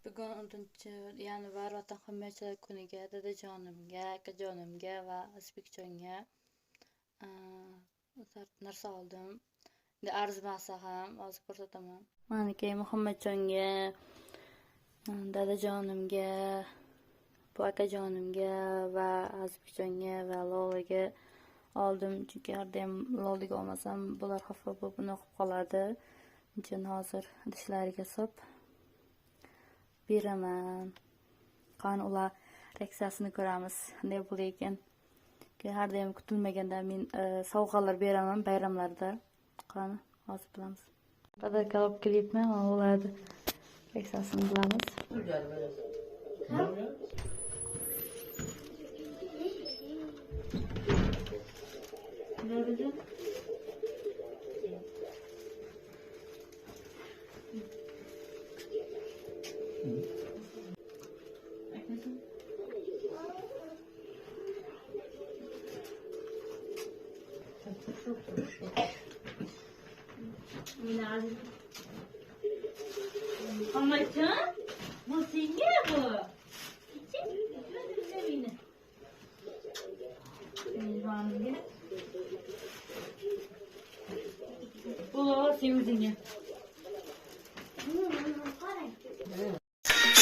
Bugun 10 yanvar Vatan himoyachilar kuniga dadajonimga, akajonimga va O'zbekjonga narsa oldim. Endi arzimasa ham hozir ko'rsataman. Meniki Muhammadjonga, dadajonimga, bu akajonimga va O'zbekjonga va Lolaga oldim. Chunki har doim Lolaga olmasam bular xafa bo'lib buni o'qib qoladi. Uchun hozir idishlariga solib beraman. Qani ular reaksiyasini ko'ramiz. Qanday bo'lar ekan? Har doim kutilmaganda men sovg'alar beraman bayramlarda. Qani hozir bilamiz. Podarka olib kelibman, ularni reaksiyasini bilamiz. Muhammadjon, bu senga bu. Bu sen o'zingga.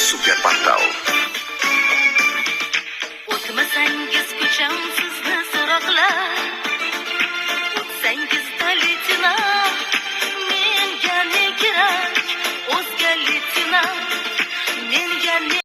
Super Portal. O'tmasangiz ko'cham sizni so'roqlar, o'tsangiz leytenant, menga ne kerak, o'zga leytenant, menga ne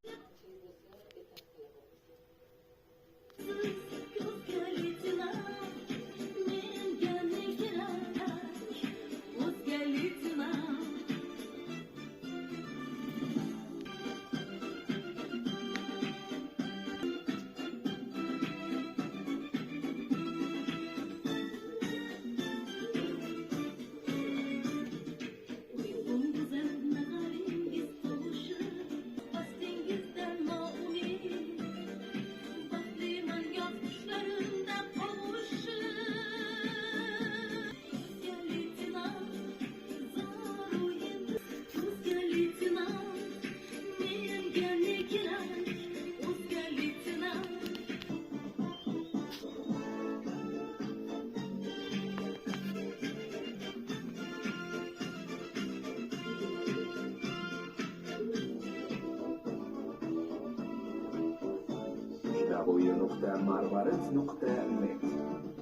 www.marvarid.net